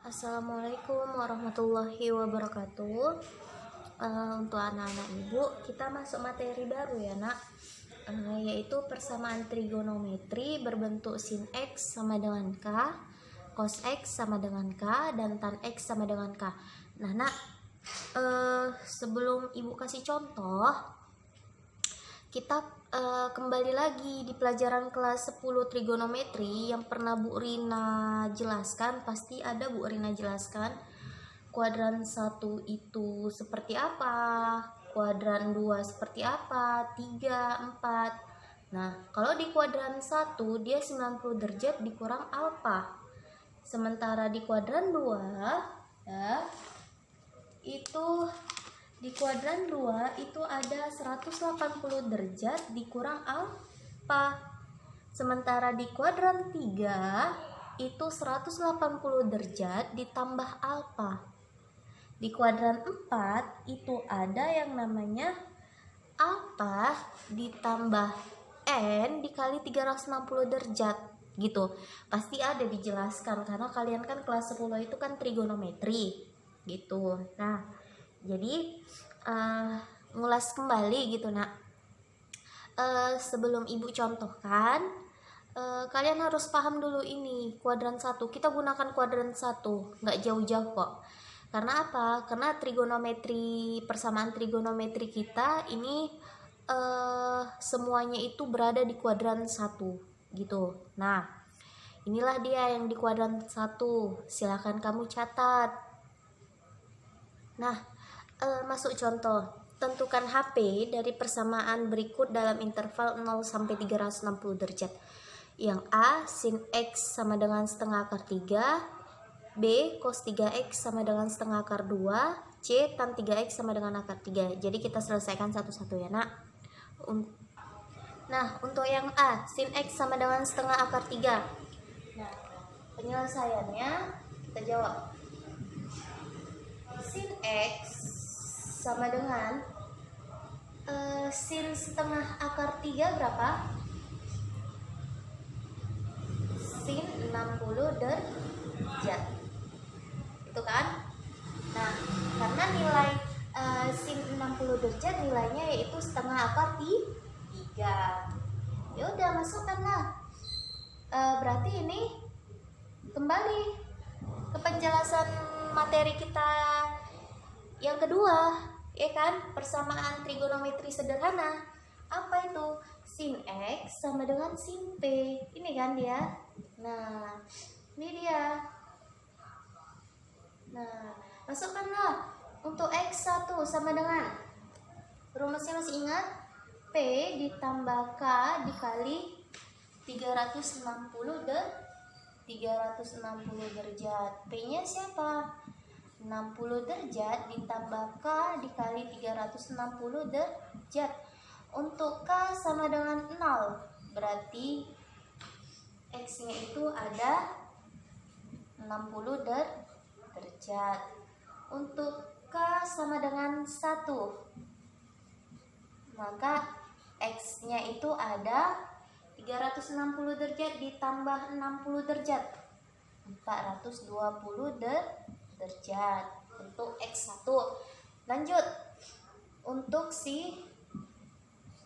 Assalamualaikum warahmatullahi wabarakatuh. Untuk anak-anak ibu, kita masuk materi baru ya nak, yaitu persamaan trigonometri berbentuk sin X sama dengan K, cos X sama dengan K, dan tan X sama dengan K. Nah nak, sebelum ibu kasih contoh, kita kembali lagi di pelajaran kelas 10 trigonometri yang pernah Bu Rina jelaskan. Pasti ada Bu Rina jelaskan kuadran 1 itu seperti apa, kuadran 2 seperti apa, 3, 4. Nah, kalau di kuadran 1 dia 90 derajat dikurang alfa. Sementara di kuadran 2 ya, itu di kuadran 2 itu ada 180 derajat dikurang alfa. Sementara di kuadran 3 itu 180 derajat ditambah alfa. Di kuadran 4 itu ada yang namanya alfa ditambah n dikali 360 derajat gitu. Pasti ada dijelaskan karena kalian kan kelas 10 itu kan trigonometri gitu. Nah, jadi ngulas kembali gitu nak. Sebelum ibu contohkan, kalian harus paham dulu ini kuadran 1. Kita gunakan kuadran 1, nggak jauh-jauh kok. Karena apa? Karena trigonometri, persamaan trigonometri kita ini semuanya itu berada di kuadran 1 gitu. Nah, inilah dia yang di kuadran 1. Silakan kamu catat. Nah, masuk contoh. Tentukan HP dari persamaan berikut dalam interval 0 sampai 360 derajat. Yang A, sin X sama dengan setengah akar 3, B, cos 3X sama dengan setengah akar 2, C, tan 3X sama dengan akar 3. Jadi kita selesaikan satu-satu ya nak. Nah, untuk yang A, sin X sama dengan setengah akar 3. Nah, penyelesaiannya kita jawab. Sin X sama dengan sin setengah akar 3 berapa? Sin 60 derajat. Itu kan? Nah, karena nilai sin 60 derajat nilainya yaitu setengah akar 3. Ya udah, masukkanlah. Berarti ini kembali ke penjelasan materi kita yang kedua, ya kan? Persamaan trigonometri sederhana. Apa itu? Sin X sama dengan sin P. Ini kan dia. Nah, ini dia. Nah, masukkanlah. Untuk X1 sama dengan, rumusnya masih ingat? P ditambah K dikali 360 derajat. P-nya siapa? 60 derajat ditambah K dikali 360 derajat. Untuk K sama dengan 0, berarti X-nya itu ada 60 derajat. Untuk K sama dengan 1, maka X-nya itu ada 360 derajat ditambah 60 derajat, 420 derajat untuk X1. Lanjut, untuk si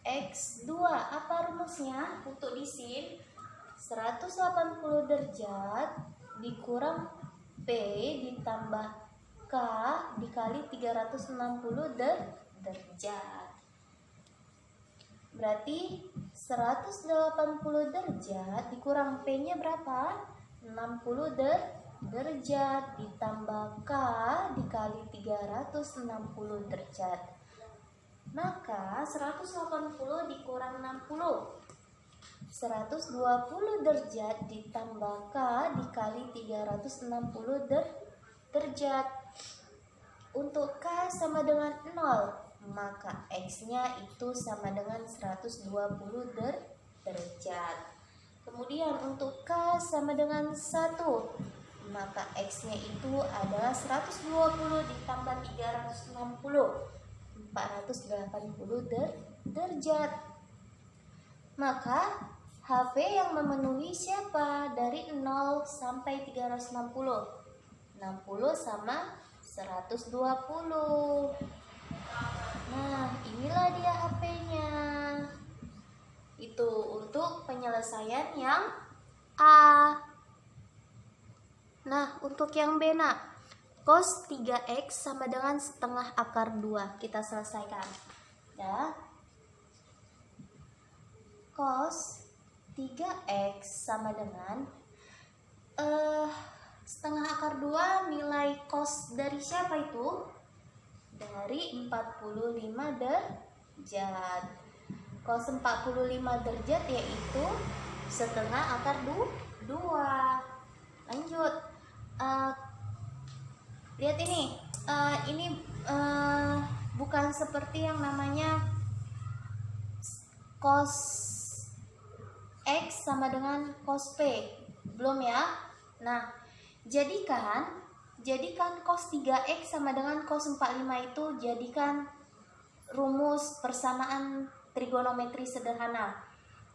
X2 apa rumusnya? Untuk di sin 180 derajat dikurang P ditambah K dikali 360 derajat. Berarti 180 derajat dikurang P-nya berapa? 60 derajat ditambah K dikali 360 derajat. Maka 180 dikurang 60, 120 derajat ditambah K dikali 360 derajat. Untuk K sama dengan 0, maka X-nya itu sama dengan 120 derajat. Kemudian untuk K sama dengan 1, maka X-nya itu adalah 120 ditambah 360, 480 derajat. Maka HP yang memenuhi siapa? Dari 0 sampai 360. 60 sama 120. Nah, inilah dia HP-nya. Itu untuk penyelesaian yang A. Nah, untuk yang B, nak, cos 3x sama dengan setengah akar 2. Kita selesaikan. Ya. Cos 3x sama dengan setengah akar 2, nilai cos dari siapa itu? Dari 45 derajat. Cos 45 derajat yaitu setengah akar 2. Lanjut. Lihat ini. Ini bukan seperti yang namanya cos X sama dengan cos P. Belum ya? Nah, jadikan cos 3x sama dengan cos 45 itu jadikan rumus persamaan trigonometri sederhana.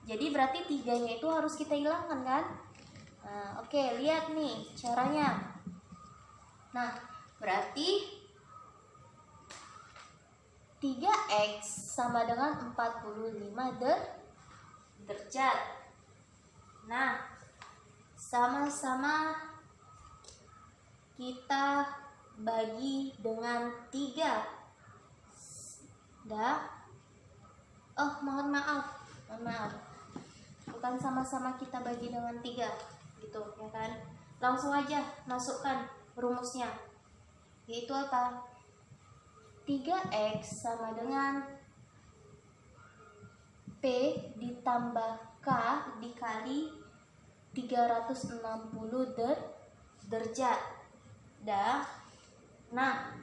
Jadi berarti 3-nya itu harus kita hilangkan kan? Nah, oke, lihat nih caranya. Nah, berarti 3x sama dengan 45 derajat. Nah, sama-sama kita bagi dengan 3. Dah. Oh, mohon maaf. Bukan sama-sama kita bagi dengan 3, gitu ya kan? Langsung aja masukkan rumusnya. Yaitu apa? 3x sama dengan P ditambah K dikali 360 derajat. Dah. Nah,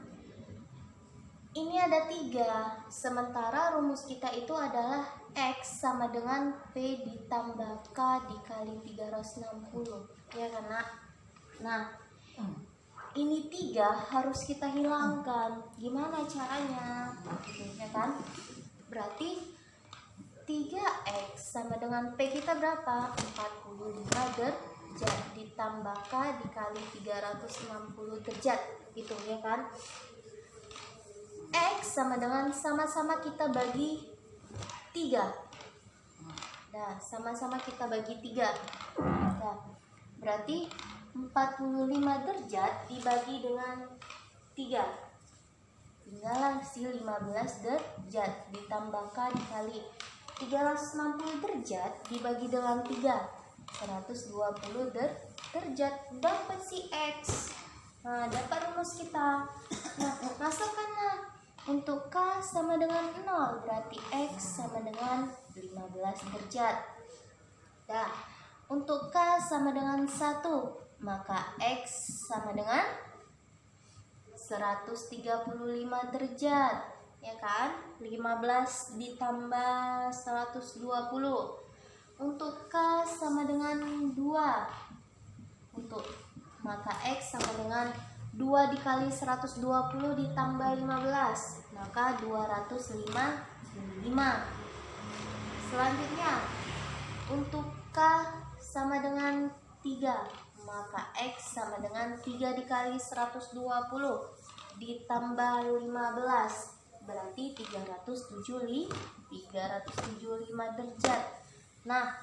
ini ada 3. Sementara rumus kita itu adalah X sama dengan P ditambah K dikali 360. Ya kan, Nak? Nah, ini 3 harus kita hilangkan. Gimana caranya? Ya kan? Berarti 3x sama dengan P kita berapa? 45 derajat ditambah K dikali 360 derajat. Gitu ya kan? X sama dengan sama-sama kita bagi 3. Nah, sama-sama kita bagi 3. Nah, berarti 45 derajat dibagi dengan 3. Tinggal si 15 derajat ditambah K dikali 360 derajat dibagi dengan 3. 120 derajat. Dapat si X. Nah, dapat rumus kita. Nah, masukkanlah. Untuk K sama dengan 0, berarti X sama dengan 15 derajat. Nah, untuk K sama dengan 1, maka X sama dengan 135 derajat. Ya kan? 15 ditambah 120. Untuk K sama dengan 2. Maka X sama dengan 2 dikali 120 ditambah 15, maka 205. Selanjutnya, untuk K sama dengan 3, maka X sama dengan 3 dikali 120 ditambah 15, berarti 375 derajat. Nah,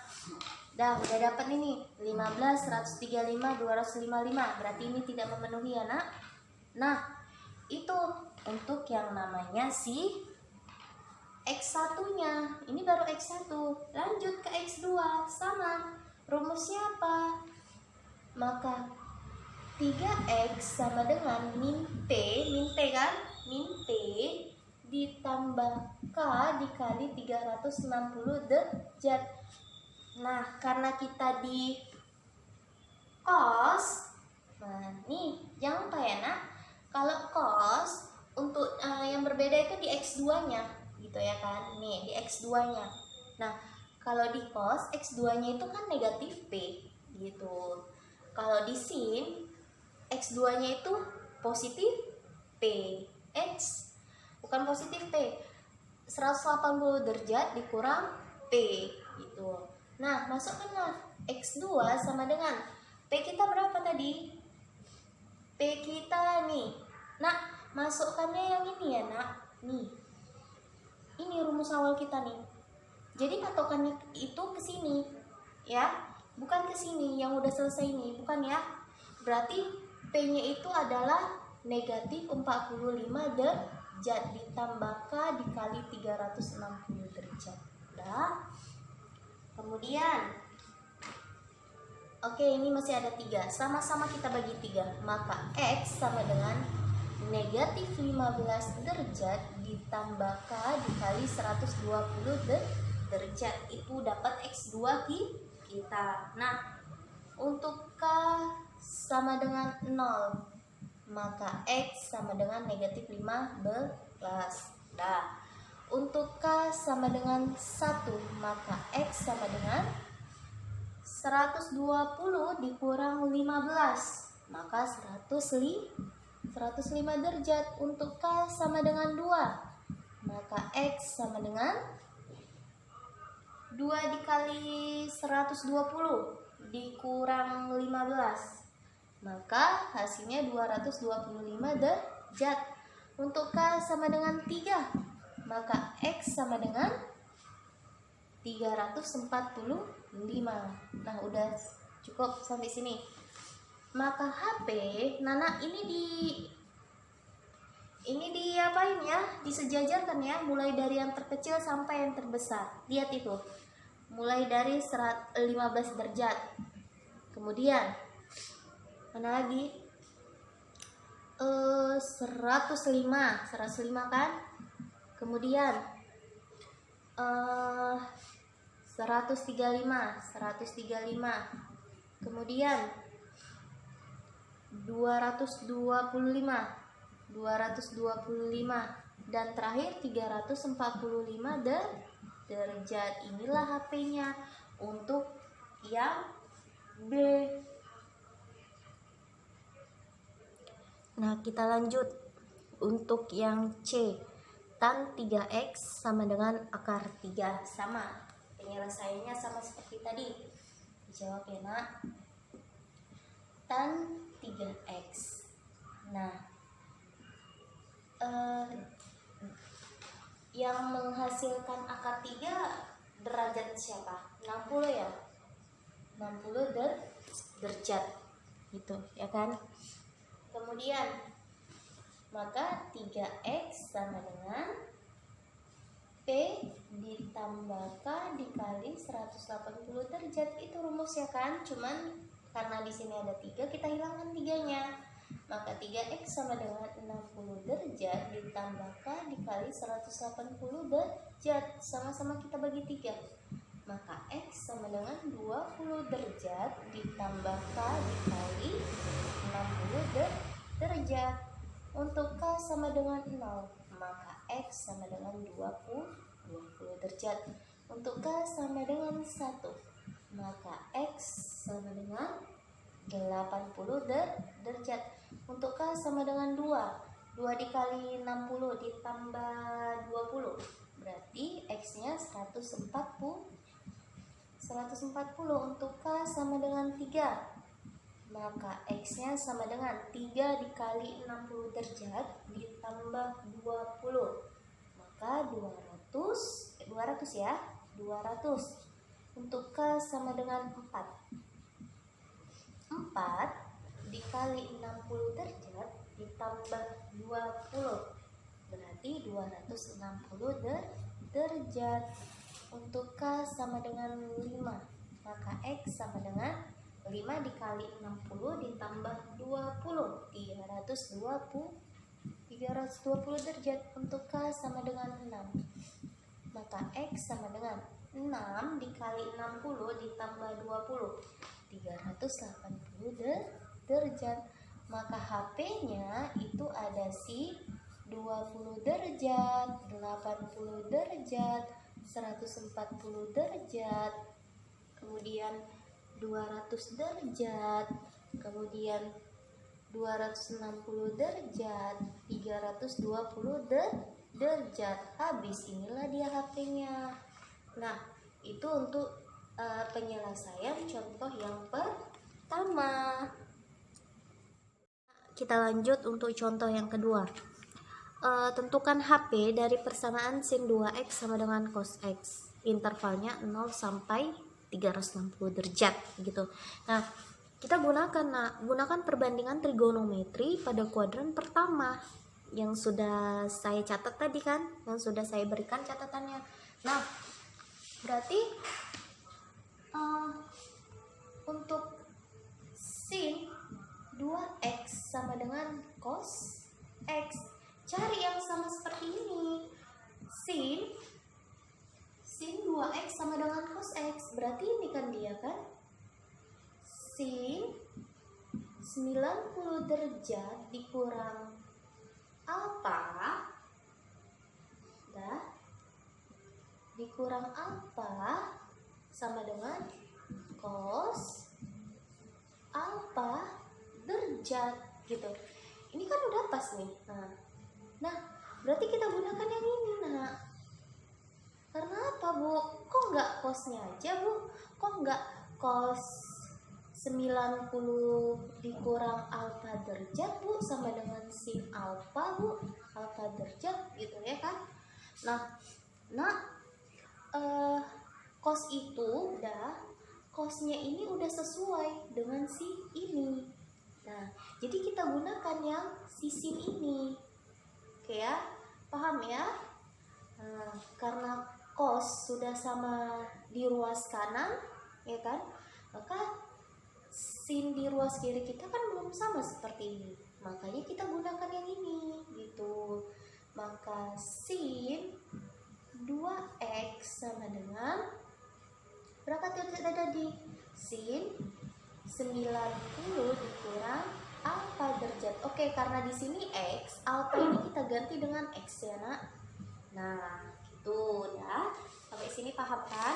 udah dapat ini 15, 135, 255. Berarti ini tidak memenuhi ya, Nak. Nah, itu untuk yang namanya si X1-nya. Ini baru X1. Lanjut ke X2. Sama. Rumusnya apa? Maka 3X sama dengan min P kan? Min P ditambah K dikali 360 derajat. Nah, karena kita di cos, nah nih jangan lupa ya, Nak, kalau cos untuk yang berbeda itu di X2-nya gitu ya kan. Nih di X2-nya. Nah, kalau di cos X2-nya itu kan negatif P gitu. Kalau di sin X2-nya itu positif P. X bukan positif P. 180 derajat dikurang P gitu. Nah, masukkanlah X2 sama dengan P kita berapa tadi? P kita nih. Nak, masukkannya yang ini ya nak. Nih, ini rumus awal kita nih. Jadi patokannya itu ke sini ya, bukan ke sini yang udah selesai ini, bukan ya. Berarti P-nya itu adalah negatif 45 derajat ditambah K dikali 360 derajat. Udah. Kemudian oke, ini masih ada 3. Sama-sama kita bagi 3. Maka X sama dengan negatif 15 derajat ditambah K dikali 120 derajat. Itu dapat X2 kita. Nah, untuk K sama dengan 0, maka X sama dengan negatif 15. Nah, untuk K sama dengan 1, maka X sama dengan 120 dikurang 15, maka 105 derajat. Untuk K sama dengan 2, maka X sama dengan 2 dikali 120 dikurang 15, maka hasilnya 225 derajat. Untuk K sama dengan 3, maka X sama dengan 345. Nah, udah cukup sampai sini. Maka HP Nana ini diapain ya? Disejajarkan ya, mulai dari yang terkecil sampai yang terbesar. Lihat itu. Mulai dari 15 derajat. Kemudian mana lagi? 105 kan? Kemudian 135. Kemudian 225 dan terakhir 345 derajat. Inilah HP-nya untuk yang B. Nah, kita lanjut untuk yang C. Tan 3x sama dengan akar 3. Sama, penyelesaiannya sama seperti tadi. Dijawab ya nak. Tan 3x. Nah, yang menghasilkan akar 3 derajat siapa? 60 ya? 60 derajat gitu ya kan. Kemudian maka 3x sama dengan P ditambah K dikali 180 derajat. Itu rumus ya kan. Cuman karena di sini ada 3, kita hilangkan 3-nya. Maka 3x sama dengan 60 derajat ditambah K dikali 180 derajat. Sama-sama kita bagi 3. Maka X sama dengan 20 derajat ditambah K dikali 60 derajat. Untuk K sama dengan 0, maka X sama dengan 20 derajat. Untuk K sama dengan 1, maka X sama dengan 80 derajat. Untuk K sama dengan 2 dikali 60 ditambah 20, berarti X-nya 140. Untuk K sama dengan 3, maka X-nya sama dengan 3 dikali 60 derajat ditambah 20, maka 200 ya. 200. Untuk K sama dengan 4 dikali 60 derajat ditambah 20, berarti 260 derajat. Untuk K sama dengan 5, maka X sama dengan 5 dikali 60 ditambah 20, 320 derajat. Untuk K sama dengan 6, maka X sama dengan 6 dikali 60 ditambah 20, 380 derajat. Maka HP-nya itu ada 20 derajat, 80 derajat, 140 derajat, kemudian 200 derajat, kemudian 260 derajat, 320 derajat. Habis, inilah dia HP-nya. Nah, itu untuk penyelesaian contoh yang pertama. Kita lanjut untuk contoh yang kedua. Tentukan HP dari persamaan sin 2x sama dengan cos x. Intervalnya 0 sampai 360 derajat gitu. Nah, kita gunakan perbandingan trigonometri pada kuadran pertama yang sudah saya catat tadi kan, yang sudah saya berikan catatannya. Nah, berarti untuk sin 2x sama dengan cos x, cari yang sama seperti ini. Sin 2x sama dengan cos x, berarti ini kan dia kan, sin 90 derajat dikurang alfa dikurang alfa sama dengan cos alfa derajat gitu. Ini kan udah pas nih. Nah, berarti kita gunakan yang ini, Nak. Karena apa, Bu? Kok nggak cosnya aja, Bu? Kok nggak cos 90 dikurang alfa derajat, Bu, sama dengan sin alfa, Bu, alfa derajat gitu ya kan. Cos itu cosnya ini udah sesuai dengan si ini. Nah, jadi kita gunakan yang si sin ini. Oke ya, paham ya? Karena cos sudah sama di ruas kanan, ya kan? Maka sin di ruas kiri kita kan belum sama seperti ini. Makanya kita gunakan yang ini, gitu. Maka sin 2x sama dengan berapa tadi? Sin 90 dikurang alfa derajat. Oke, karena di sini x, alfa ini kita ganti dengan x ya, Nak. Nah, gitu ya. Sampai sini paham kan?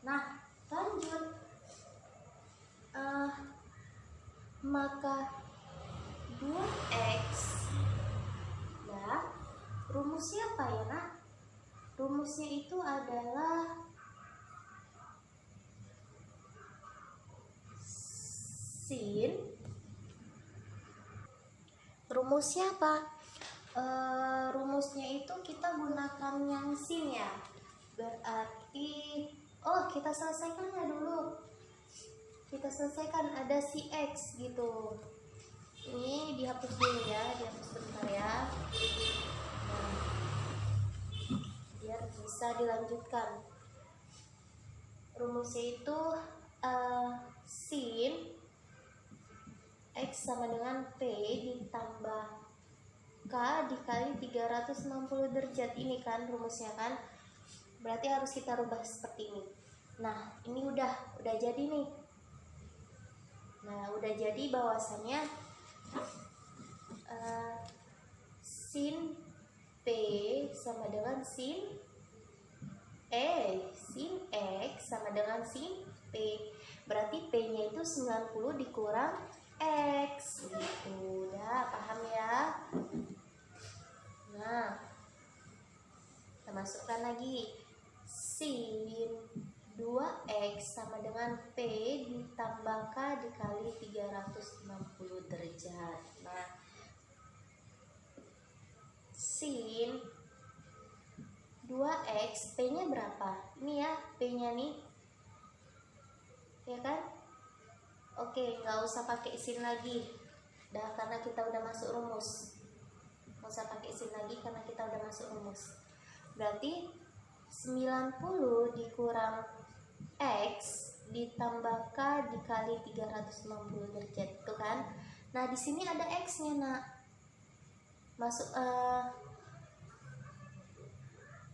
Nah, lanjut. Maka 2x ya, rumusnya apa ya, Nak? Rumusnya itu adalah sin. Rumusnya apa? Rumusnya itu kita gunakan yang sin ya. Berarti kita selesaikannya dulu. Kita selesaikan, ada si x gitu. Ini dihapus dulu ya, dihapus bentar ya. Nah, biar bisa dilanjutkan. Rumusnya itu sin x sama dengan p ditambah k dikali 360 derajat. Ini kan rumusnya kan, berarti harus kita rubah seperti ini. Nah, ini udah jadi nih. Nah, udah jadi bahwasannya sin p sama dengan sin x sama dengan sin p. Berarti p-nya itu 90 dikurang x gitu. Udah paham ya? Nah, kita masukkan lagi sin 2x sama dengan p ditambah k dikali 360 derajat. Nah, sin 2x, p-nya berapa? Ini ya, p-nya nih, ya kan? Oke, nggak usah pakai sin lagi, karena kita udah masuk rumus. Nggak usah pakai sin lagi karena kita udah masuk rumus. Berarti 90 dikurang x ditambah k dikali 360 derajat, itu kan? Nah, di sini ada x-nya, Nak. Masuk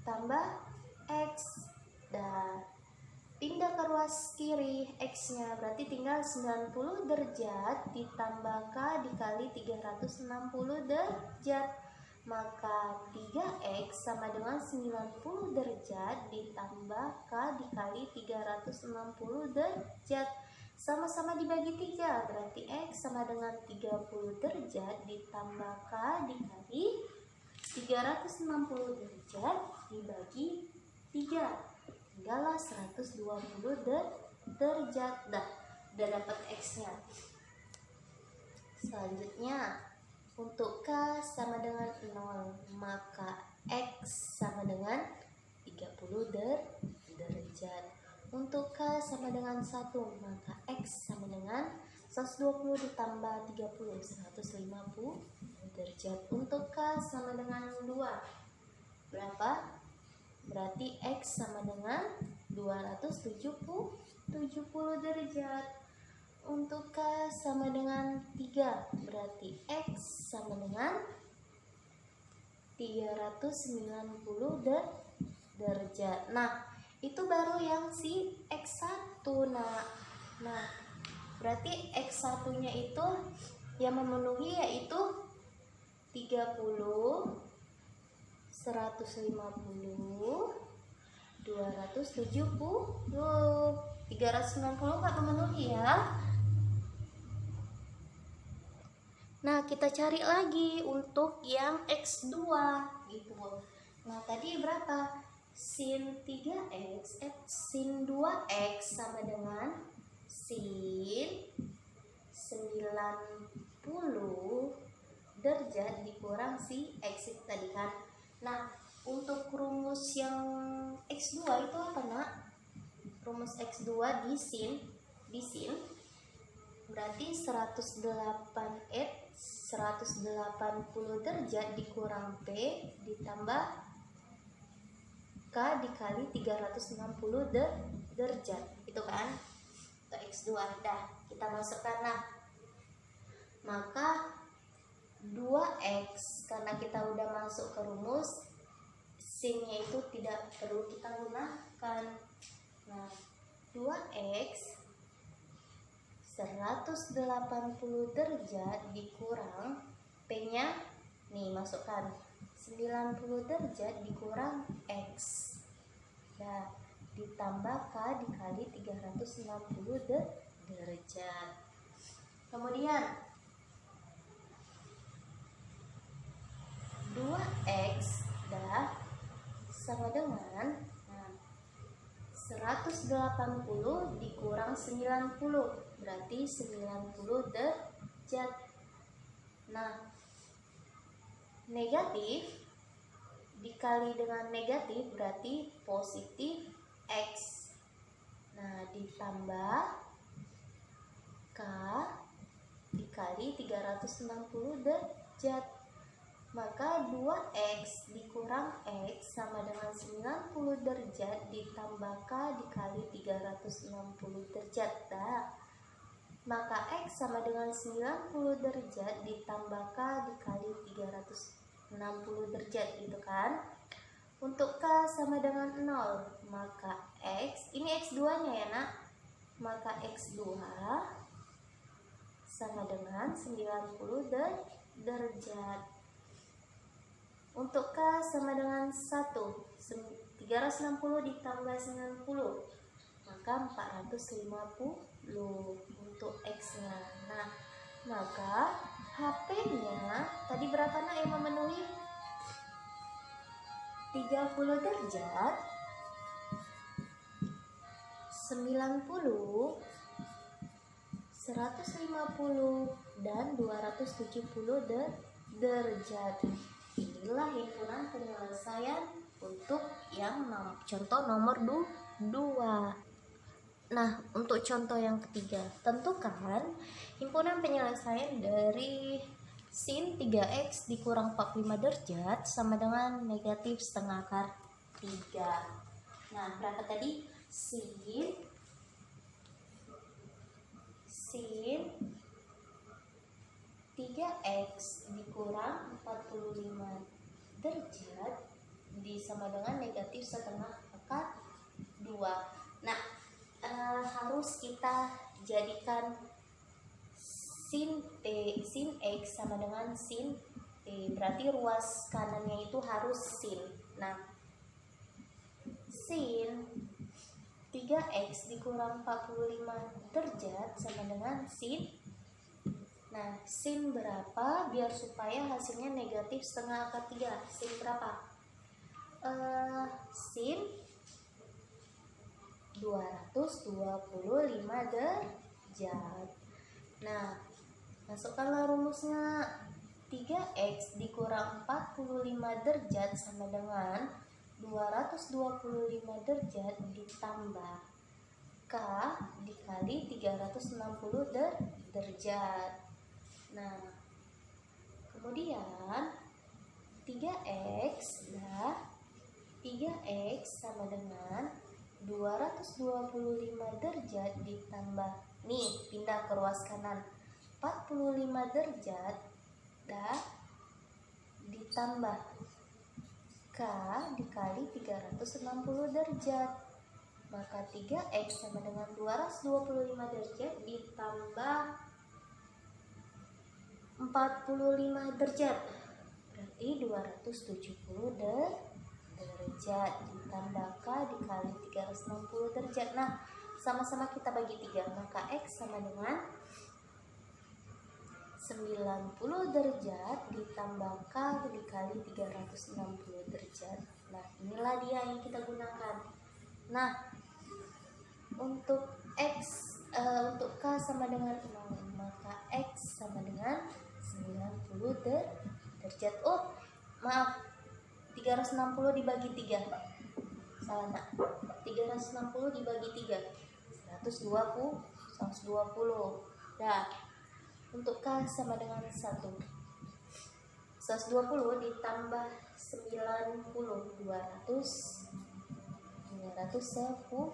tambah x, dan pindah ke ruas kiri x-nya, berarti tinggal 90 derajat ditambah k dikali 360 derajat. Maka 3x sama dengan 90 derajat ditambah k dikali 360 derajat. Sama-sama dibagi 3, berarti x sama dengan 30 derajat ditambah k dikali 360 derajat dibagi 3. Tinggallah 120 derajat. Udah dapat x-nya. Selanjutnya Untuk K sama dengan 0, maka X sama dengan 30 derajat. Untuk K sama dengan 1, maka X sama dengan 120 ditambah 30, 150 derajat. Untuk K sama dengan 2, berapa? Berarti X sama dengan 270 derajat. Untuk K sama dengan 3, berarti X sama dengan 390 derajat. Nah, itu baru yang si X1, Nah, berarti X1-nya itu yang memenuhi yaitu 30, 150, 270. 390 nggak memenuhi ya. Nah, kita cari lagi untuk yang X2 gitu. Nah, tadi berapa? Sin 3X, sin 2X sama dengan sin 90 derajat dikurang si X itu tadi kan. Nah, untuk rumus yang X2 itu apa, Nak? Rumus X2 di sin berarti 180 derajat dikurang P ditambah K dikali 360 derajat. Itu kan untuk X2. Dah, kita masukkan. Nah, maka 2X, karena kita udah masuk ke rumus, sinnya itu tidak perlu kita gunakan. Nah, 2X 180 derajat dikurang P-nya, nih masukkan 90 derajat dikurang X. Nah, ditambah K dikali 360 derajat. Kemudian 2X dah sama dengan 180 dikurang 90, berarti 90 derajat. Nah, negatif dikali dengan negatif berarti positif X. Nah, ditambah K dikali 360 derajat. Maka 2X dikurang X sama dengan 90 derajat ditambah K dikali 360 derajat. Nah, maka X sama dengan 90 derajat ditambah K dikali 360 derajat, gitu kan. Untuk K sama dengan 0, maka X, ini X2-nya ya, Nak. Maka X2 sama dengan 90 derajat. Untuk K sama dengan 1, 360 ditambah 90, maka 450 untuk X-nya. Nah, maka HP-nya tadi berapa, Nak, yang memenuhi? 30 derajat, 90, 150, dan 270 derajat. Inilah himpunan penyelesaian untuk yang contoh nomor 2. Nah, untuk contoh yang ketiga, tentukan himpunan penyelesaian dari sin 3X dikurang 45 derajat sama dengan negatif setengah akar 3. Nah, berapa tadi? Sin 3X dikurang 45 derajat sama dengan negatif setengah akar 2. Nah, harus kita jadikan sin X sama dengan sin T. Berarti ruas kanannya itu harus sin. Nah, sin 3X dikurang 45 derajat sama dengan sin. Nah, sin berapa biar supaya hasilnya negatif setengah akar 3? Sin berapa? Sin 225 derajat. Nah, masukkanlah rumusnya. 3x dikurang 45 derajat sama dengan 225 derajat ditambah K dikali 360 derajat. Nah, kemudian 3x sama dengan 225 derajat ditambah, nih pindah ke ruas kanan, 45 derajat ditambah K dikali 360 derajat. Maka 3x sama dengan 225 derajat ditambah 45 derajat, berarti 270 derajat ditambah K dikali 360 derajat. Nah, sama-sama kita bagi 3, maka X sama dengan 90 derajat ditambah K dikali 360 derajat. Nah, inilah dia yang kita gunakan. Nah, untuk untuk K sama dengan 0, maka X sama dengan 90 derajat. Oh, maaf, 360 dibagi 3. Salah, nak. 360 dibagi 3. 120. Nah, untuk K sama dengan 1. 120 ditambah 90, 210.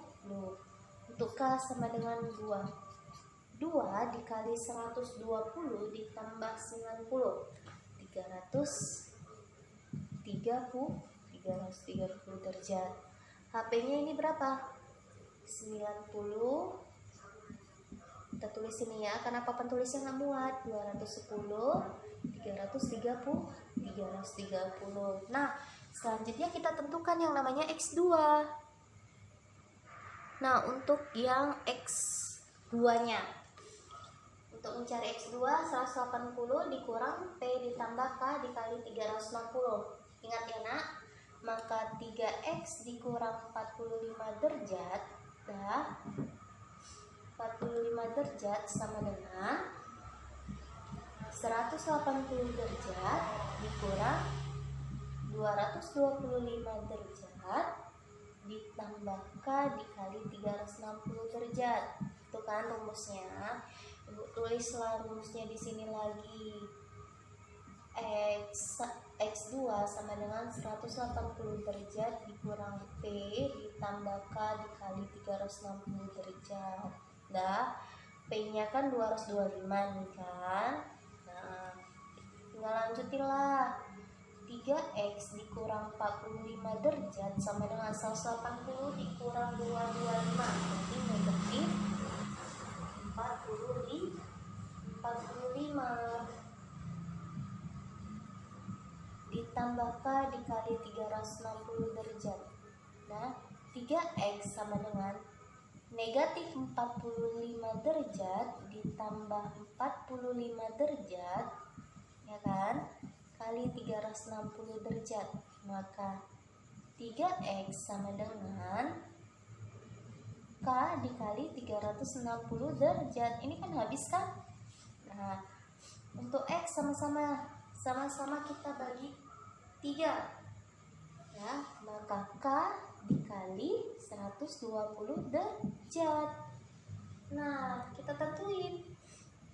Untuk K sama dengan 2. 2 dikali 120 ditambah 90, 330 derajat. HP-nya ini berapa? 90. Kita tulis ini ya, kenapa penulisnya nggak muat? 210, 330. Nah, selanjutnya kita tentukan yang namanya X2. Nah, untuk yang X2-nya, untuk mencari X2, 180 dikurang P ditambah K dikali 360. Ingat ya, nak? Maka 3x dikurang 45 derajat 45 derajat sama dengan 180 derajat dikurang 225 derajat ditambah K dikali 360 derajat. Itu kan rumusnya. Ibu tulislah rumusnya di sini lagi. X2 sama dengan 180 derajat dikurang P ditambah K dikali 360 derajat. P-nya kan 225 nih kan. Nah, tinggal lanjutinlah. 3x dikurang 45 derajat sama dengan 180 dikurang 225, berarti negatif 45 ditambah K dikali 360 derajat. Nah, 3x sama dengan negatif 45 derajat ditambah 45 derajat, ya kan, kali 360 derajat. Maka 3x sama dengan K dikali 360 derajat. Ini kan habis kan? Nah, untuk X sama-sama kita bagi 3 ya, maka K dikali 120 derajat. Nah, kita tentuin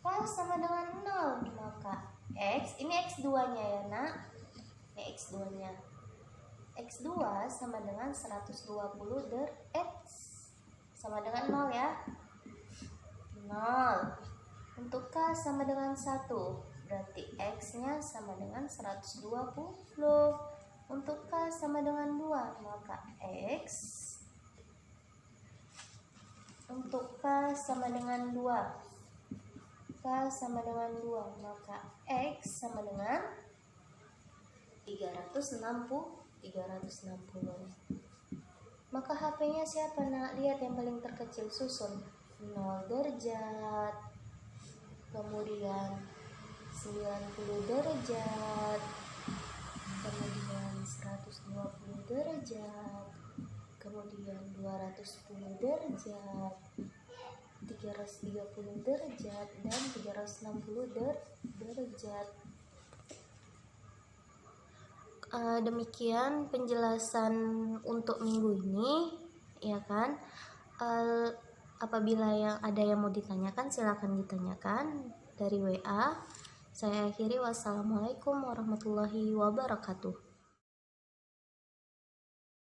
K sama dengan 0, maka X, ini X2 nya ya nak, ini X2 nya, X2 sama dengan 120 X sama dengan 0 ya, 0. Untuk K sama dengan 1, berarti X nya sama dengan 120. Untuk K sama dengan 2, maka X, untuk K sama dengan 2, K sama dengan 2, maka X sama dengan 360. Maka HP-nya siapa nak? Lihat yang paling terkecil, susun 0 derajat, kemudian 90 derajat, kemudian 120 derajat, kemudian 210 derajat, 330 derajat, dan 360 derajat. demikian penjelasan untuk minggu ini, ya kan. Apabila ada yang mau ditanyakan, silakan ditanyakan dari WA. Saya akhiri, wassalamualaikum warahmatullahi wabarakatuh.